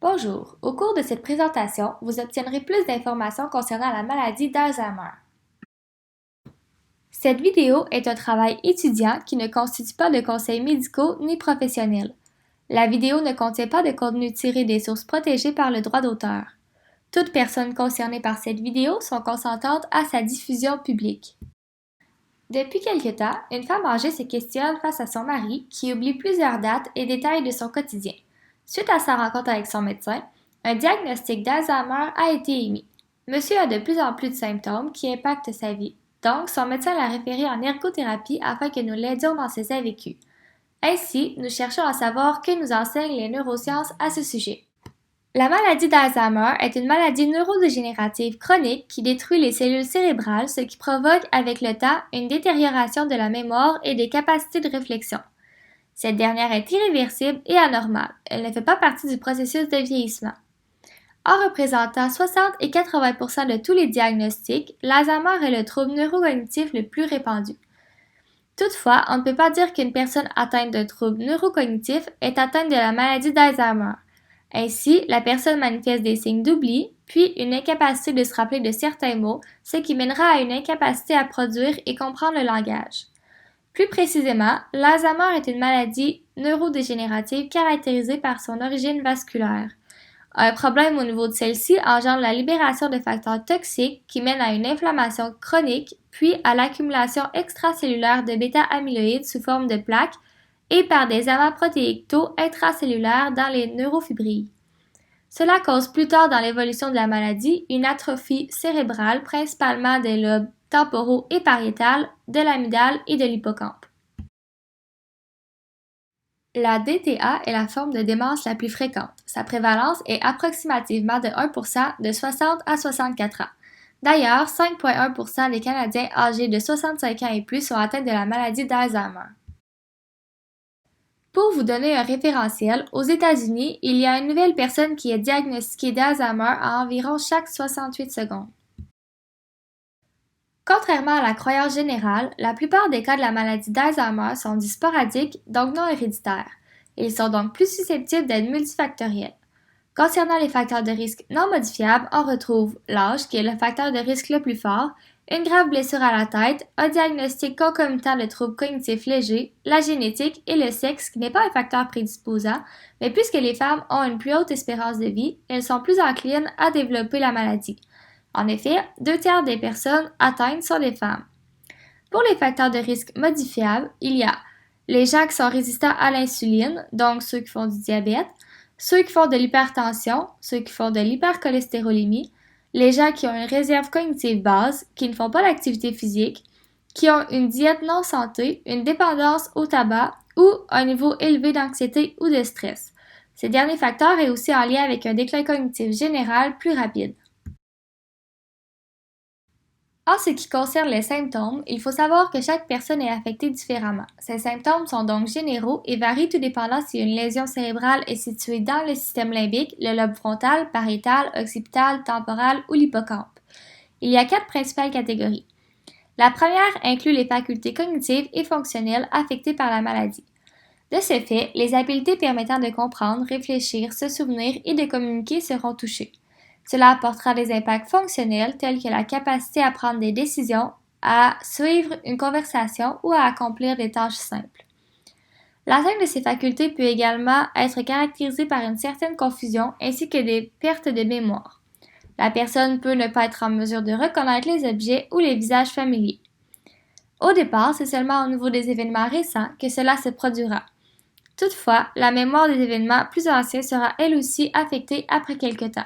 Bonjour, au cours de cette présentation, vous obtiendrez plus d'informations concernant la maladie d'Alzheimer. Cette vidéo est un travail étudiant qui ne constitue pas de conseils médicaux ni professionnels. La vidéo ne contient pas de contenu tiré des sources protégées par le droit d'auteur. Toutes personnes concernées par cette vidéo sont consentantes à sa diffusion publique. Depuis quelque temps, une femme âgée se questionne face à son mari qui oublie plusieurs dates et détails de son quotidien. Suite à sa rencontre avec son médecin, un diagnostic d'Alzheimer a été émis. Monsieur a de plus en plus de symptômes qui impactent sa vie, donc son médecin l'a référé en ergothérapie afin que nous l'aidions dans ses vécus. Ainsi, nous cherchons à savoir que nous enseignent les neurosciences à ce sujet. La maladie d'Alzheimer est une maladie neurodégénérative chronique qui détruit les cellules cérébrales, ce qui provoque avec le temps une détérioration de la mémoire et des capacités de réflexion. Cette dernière est irréversible et anormale. Elle ne fait pas partie du processus de vieillissement. En représentant 60 et 80% de tous les diagnostics, l'Alzheimer est le trouble neurocognitif le plus répandu. Toutefois, on ne peut pas dire qu'une personne atteinte d'un trouble neurocognitif est atteinte de la maladie d'Alzheimer. Ainsi, la personne manifeste des signes d'oubli, puis une incapacité de se rappeler de certains mots, ce qui mènera à une incapacité à produire et comprendre le langage. Plus précisément, l'Alzheimer est une maladie neurodégénérative caractérisée par son origine vasculaire. Un problème au niveau de celle-ci engendre la libération de facteurs toxiques qui mènent à une inflammation chronique, puis à l'accumulation extracellulaire de bêta-amyloïdes sous forme de plaques et par des amas protéiques tôt intracellulaires dans les neurofibrilles. Cela cause plus tard dans l'évolution de la maladie une atrophie cérébrale, principalement des lobes temporaux et pariétales, de l'amygdale et de l'hippocampe. La DTA est la forme de démence la plus fréquente. Sa prévalence est approximativement de 1% de 60 à 64 ans. D'ailleurs, 5,1% des Canadiens âgés de 65 ans et plus sont atteints de la maladie d'Alzheimer. Pour vous donner un référentiel, aux États-Unis, il y a une nouvelle personne qui est diagnostiquée d'Alzheimer à environ chaque 68 secondes. Contrairement à la croyance générale, la plupart des cas de la maladie d'Alzheimer sont dits sporadiques, donc non héréditaires. Ils sont donc plus susceptibles d'être multifactoriels. Concernant les facteurs de risque non modifiables, on retrouve l'âge, qui est le facteur de risque le plus fort, une grave blessure à la tête, un diagnostic concomitant de troubles cognitifs légers, la génétique et le sexe, qui n'est pas un facteur prédisposant, mais puisque les femmes ont une plus haute espérance de vie, elles sont plus enclines à développer la maladie. En effet, 2/3 des personnes atteintes sont des femmes. Pour les facteurs de risque modifiables, il y a les gens qui sont résistants à l'insuline, donc ceux qui font du diabète, ceux qui font de l'hypertension, ceux qui font de l'hypercholestérolémie, les gens qui ont une réserve cognitive basse, qui ne font pas d'activité physique, qui ont une diète non santé, une dépendance au tabac ou un niveau élevé d'anxiété ou de stress. Ces derniers facteurs est aussi en lien avec un déclin cognitif général plus rapide. En ce qui concerne les symptômes, il faut savoir que chaque personne est affectée différemment. Ces symptômes sont donc généraux et varient tout dépendant si une lésion cérébrale est située dans le système limbique, le lobe frontal, pariétal, occipital, temporal ou l'hippocampe. Il y a 4 principales catégories. La première inclut les facultés cognitives et fonctionnelles affectées par la maladie. De ce fait, les habiletés permettant de comprendre, réfléchir, se souvenir et de communiquer seront touchées. Cela apportera des impacts fonctionnels tels que la capacité à prendre des décisions, à suivre une conversation ou à accomplir des tâches simples. L'atteinte de ces facultés peut également être caractérisée par une certaine confusion ainsi que des pertes de mémoire. La personne peut ne pas être en mesure de reconnaître les objets ou les visages familiers. Au départ, c'est seulement au niveau des événements récents que cela se produira. Toutefois, la mémoire des événements plus anciens sera elle aussi affectée après quelque temps.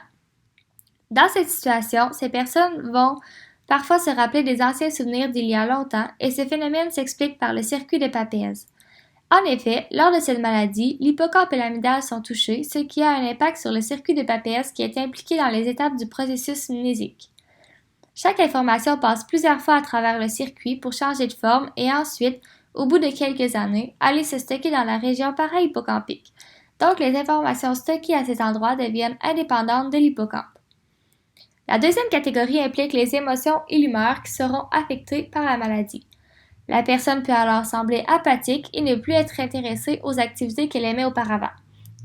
Dans cette situation, ces personnes vont parfois se rappeler des anciens souvenirs d'il y a longtemps et ce phénomène s'explique par le circuit de Papez. En effet, lors de cette maladie, l'hippocampe et l'amygdale sont touchés, ce qui a un impact sur le circuit de Papez qui est impliqué dans les étapes du processus mnésique. Chaque information passe plusieurs fois à travers le circuit pour changer de forme et ensuite, au bout de quelques années, aller se stocker dans la région para-hippocampique. Donc, les informations stockées à cet endroit deviennent indépendantes de l'hippocampe. La deuxième catégorie implique les émotions et l'humeur qui seront affectées par la maladie. La personne peut alors sembler apathique et ne plus être intéressée aux activités qu'elle aimait auparavant.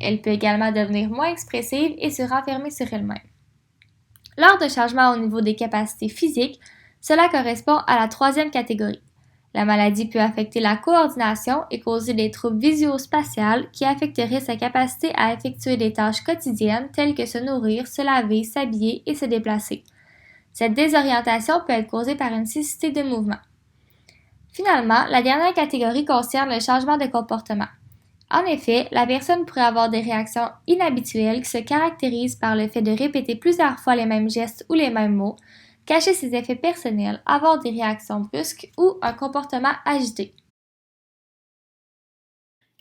Elle peut également devenir moins expressive et se renfermer sur elle-même. Lors de changements au niveau des capacités physiques, cela correspond à la troisième catégorie. La maladie peut affecter la coordination et causer des troubles visuospatials qui affecteraient sa capacité à effectuer des tâches quotidiennes telles que se nourrir, se laver, s'habiller et se déplacer. Cette désorientation peut être causée par une cécité de mouvement. Finalement, la dernière catégorie concerne le changement de comportement. En effet, la personne pourrait avoir des réactions inhabituelles qui se caractérisent par le fait de répéter plusieurs fois les mêmes gestes ou les mêmes mots, cacher ses effets personnels, avoir des réactions brusques ou un comportement agité.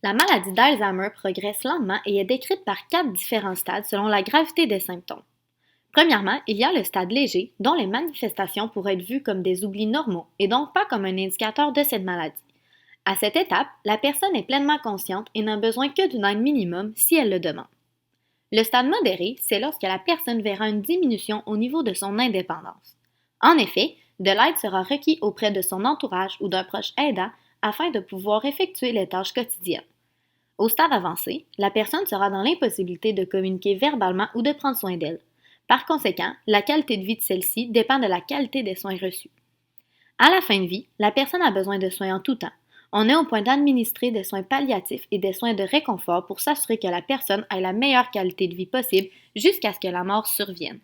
La maladie d'Alzheimer progresse lentement et est décrite par 4 différents stades selon la gravité des symptômes. Premièrement, il y a le stade léger, dont les manifestations pourraient être vues comme des oublis normaux et donc pas comme un indicateur de cette maladie. À cette étape, la personne est pleinement consciente et n'a besoin que d'une aide minimum si elle le demande. Le stade modéré, c'est lorsque la personne verra une diminution au niveau de son indépendance. En effet, de l'aide sera requis auprès de son entourage ou d'un proche aidant afin de pouvoir effectuer les tâches quotidiennes. Au stade avancé, la personne sera dans l'impossibilité de communiquer verbalement ou de prendre soin d'elle. Par conséquent, la qualité de vie de celle-ci dépend de la qualité des soins reçus. À la fin de vie, la personne a besoin de soins en tout temps. On est au point d'administrer des soins palliatifs et des soins de réconfort pour s'assurer que la personne ait la meilleure qualité de vie possible jusqu'à ce que la mort survienne.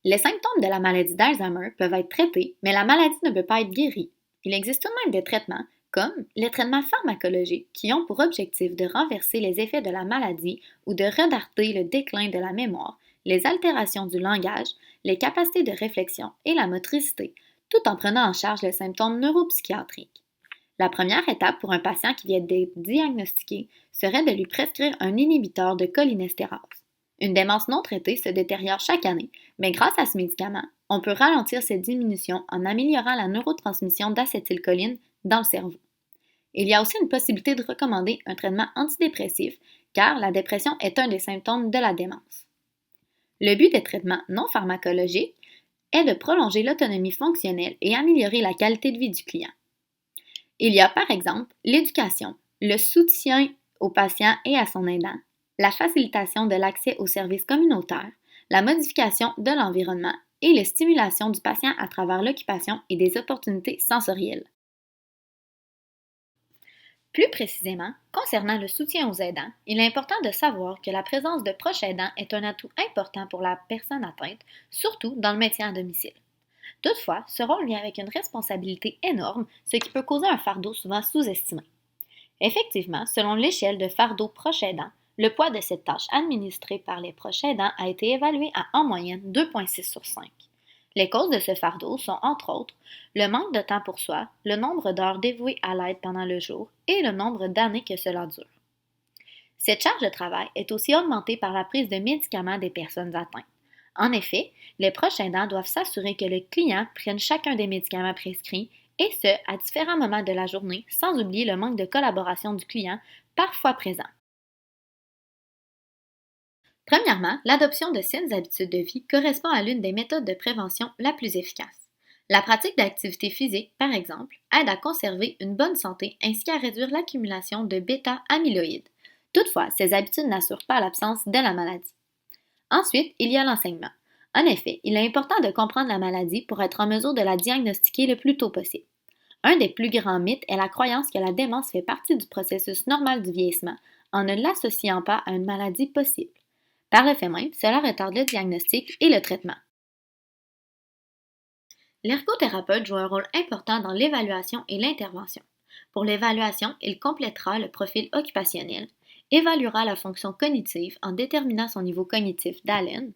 Les symptômes de la maladie d'Alzheimer peuvent être traités, mais la maladie ne peut pas être guérie. Il existe tout de même des traitements, comme les traitements pharmacologiques, qui ont pour objectif de renverser les effets de la maladie ou de retarder le déclin de la mémoire, les altérations du langage, les capacités de réflexion et la motricité, tout en prenant en charge les symptômes neuropsychiatriques. La première étape pour un patient qui vient d'être diagnostiqué serait de lui prescrire un inhibiteur de cholinestérase. Une démence non traitée se détériore chaque année, mais grâce à ce médicament, on peut ralentir cette diminution en améliorant la neurotransmission d'acétylcholine dans le cerveau. Il y a aussi une possibilité de recommander un traitement antidépressif, car la dépression est un des symptômes de la démence. Le but des traitements non pharmacologiques est de prolonger l'autonomie fonctionnelle et améliorer la qualité de vie du client. Il y a par exemple l'éducation, le soutien au patient et à son aidant, la facilitation de l'accès aux services communautaires, la modification de l'environnement et la stimulation du patient à travers l'occupation et des opportunités sensorielles. Plus précisément, concernant le soutien aux aidants, il est important de savoir que la présence de proches aidants est un atout important pour la personne atteinte, surtout dans le maintien à domicile. Toutefois, ce rôle vient avec une responsabilité énorme, ce qui peut causer un fardeau souvent sous-estimé. Effectivement, selon l'échelle de fardeau proche aidant, le poids de cette tâche administrée par les proches aidants a été évalué à en moyenne 2,6 sur 5. Les causes de ce fardeau sont entre autres le manque de temps pour soi, le nombre d'heures dévouées à l'aide pendant le jour et le nombre d'années que cela dure. Cette charge de travail est aussi augmentée par la prise de médicaments des personnes atteintes. En effet, les proches aidants doivent s'assurer que le client prenne chacun des médicaments prescrits et ce, à différents moments de la journée, sans oublier le manque de collaboration du client, parfois présent. Premièrement, l'adoption de saines habitudes de vie correspond à l'une des méthodes de prévention la plus efficace. La pratique d'activité physique, par exemple, aide à conserver une bonne santé ainsi qu'à réduire l'accumulation de bêta-amyloïdes. Toutefois, ces habitudes n'assurent pas l'absence de la maladie. Ensuite, il y a l'enseignement. En effet, il est important de comprendre la maladie pour être en mesure de la diagnostiquer le plus tôt possible. Un des plus grands mythes est la croyance que la démence fait partie du processus normal du vieillissement, en ne l'associant pas à une maladie possible. Par le fait même, cela retarde le diagnostic et le traitement. L'ergothérapeute joue un rôle important dans l'évaluation et l'intervention. Pour l'évaluation, il complétera le profil occupationnel, évaluera la fonction cognitive en déterminant son niveau cognitif d'Allen,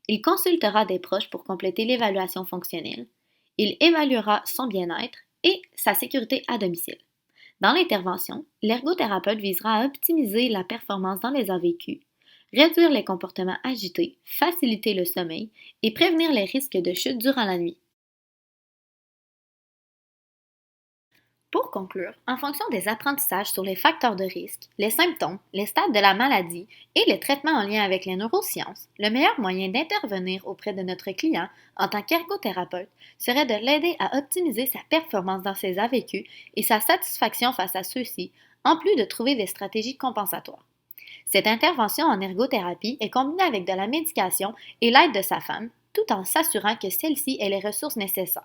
il consultera des proches pour compléter l'évaluation fonctionnelle, il évaluera son bien-être et sa sécurité à domicile. Dans l'intervention, l'ergothérapeute visera à optimiser la performance dans les AVQ, réduire les comportements agités, faciliter le sommeil et prévenir les risques de chute durant la nuit. Pour conclure, en fonction des apprentissages sur les facteurs de risque, les symptômes, les stades de la maladie et les traitements en lien avec les neurosciences, le meilleur moyen d'intervenir auprès de notre client en tant qu'ergothérapeute serait de l'aider à optimiser sa performance dans ses AVQ et sa satisfaction face à ceux-ci en plus de trouver des stratégies compensatoires. Cette intervention en ergothérapie est combinée avec de la médication et l'aide de sa femme, tout en s'assurant que celle-ci ait les ressources nécessaires.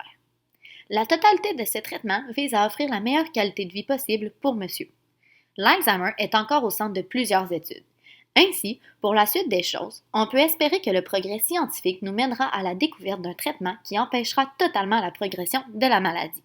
La totalité de ces traitements vise à offrir la meilleure qualité de vie possible pour monsieur. L'Alzheimer est encore au centre de plusieurs études. Ainsi, pour la suite des choses, on peut espérer que le progrès scientifique nous mènera à la découverte d'un traitement qui empêchera totalement la progression de la maladie.